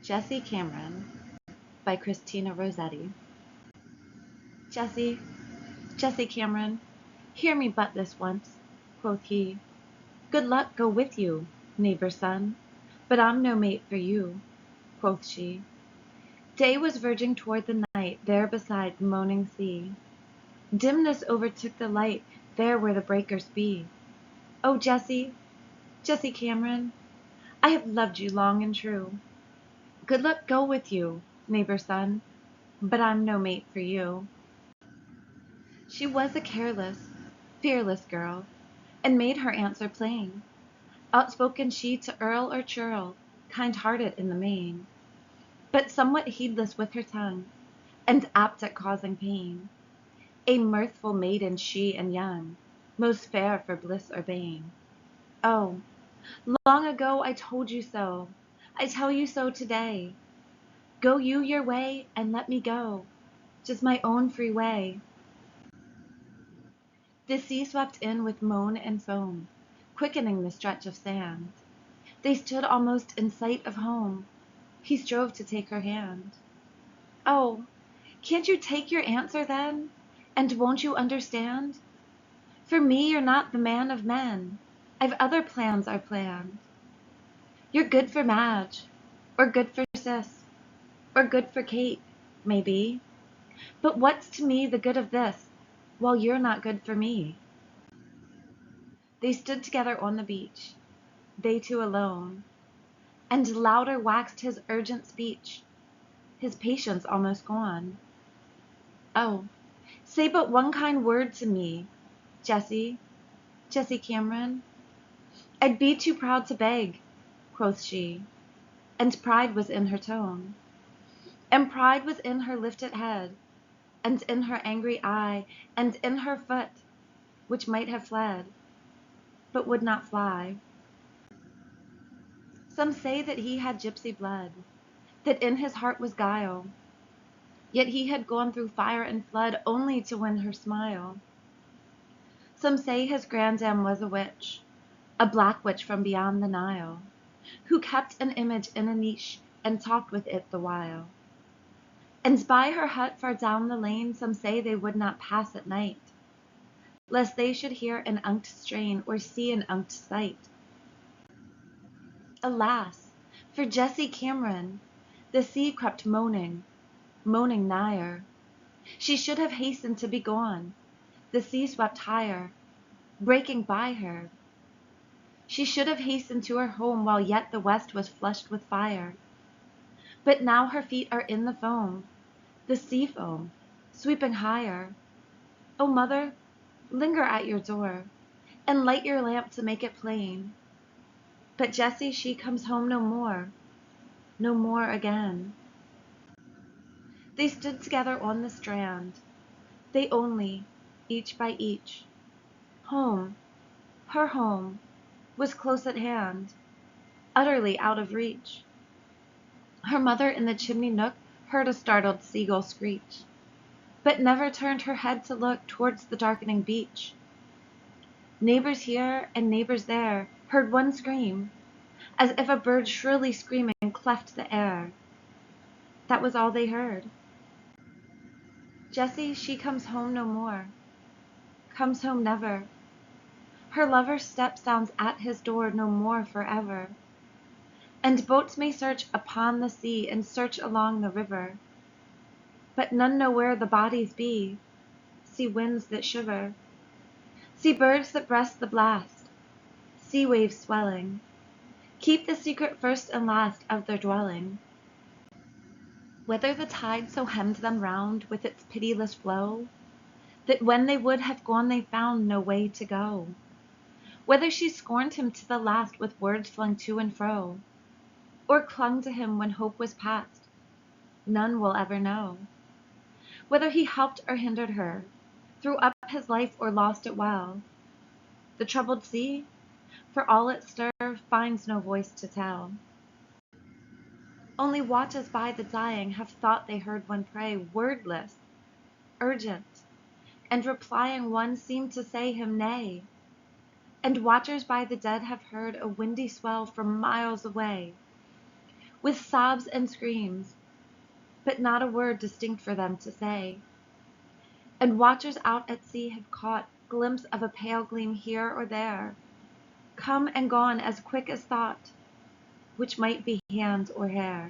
Jessie Cameron by Christina Rossetti. Jessie, Jessie Cameron, hear me but this once, quoth he. Good luck go with you, neighbour son, but I'm no mate for you, quoth she. Day was verging toward the night there beside the moaning sea. Dimness overtook the light there where the breakers be. Oh, Jessie, Jessie Cameron, I have loved you long and true. Good luck go with you, neighbour son, but I'm no mate for you. She was a careless, fearless girl, and made her answer plain. Outspoken she to earl or churl, kind-hearted in the main, but somewhat heedless with her tongue, and apt at causing pain. A mirthful maiden she and young, most fair for bliss or bane. Oh, long ago I told you so, I tell you so today. Go you your way, and let me go, just my own free way. The sea swept in with moan and foam, quickening the stretch of sand. They stood almost in sight of home. He strove to take her hand. Oh, can't you take your answer then? And won't you understand? For me you're not the man of men. I've other plans are planned. You're good for Madge, or good for Sis, or good for Kate, maybe. But what's to me the good of this, while you're not good for me? They stood together on the beach, they two alone, and louder waxed his urgent speech, his patience almost gone. Oh, say but one kind word to me, Jessie, Jessie Cameron. I'd be too proud to beg, quoth she, and pride was in her tone, and pride was in her lifted head, and in her angry eye, and in her foot, which might have fled, but would not fly. Some say that he had gypsy blood, that in his heart was guile, yet he had gone through fire and flood only to win her smile. Some say his grandam was a witch, a black witch from beyond the Nile, who kept an image in a niche and talked with it the while. And by her hut far down the lane some say they would not pass at night, lest they should hear an unked strain or see an unked sight. Alas, for Jessie Cameron, the sea crept moaning, moaning nigher. She should have hastened to be gone, the sea swept higher, breaking by her. She should have hastened to her home while yet the west was flushed with fire. But now her feet are in the foam, the sea foam, sweeping higher. O mother, linger at your door, and light your lamp to make it plain. But Jessie, she comes home no more, no more again. They stood together on the strand, they only, each by each. Home, her home, was close at hand, utterly out of reach. Her mother in the chimney nook heard a startled seagull screech, but never turned her head to look towards the darkening beach. Neighbors here and neighbors there heard one scream, as if a bird shrilly screaming cleft the air. That was all they heard. Jessie, she comes home no more, comes home never. Her lover's step sounds at his door no more forever. And boats may search upon the sea and search along the river, but none know where the bodies be. See winds that shiver, see birds that breast the blast, sea waves swelling, keep the secret first and last of their dwelling. Whether the tide so hemmed them round with its pitiless flow, that when they would have gone they found no way to go, whether she scorned him to the last with words flung to and fro, or clung to him when hope was past, none will ever know. Whether he helped or hindered her, threw up his life or lost it well, the troubled sea, for all its stir, finds no voice to tell. Only watchers by the dying have thought they heard one pray, wordless, urgent, and replying one seemed to say him nay. And watchers by the dead have heard a windy swell from miles away, with sobs and screams, but not a word distinct for them to say. And watchers out at sea have caught glimpse of a pale gleam here or there, come and gone as quick as thought, which might be hands or hair.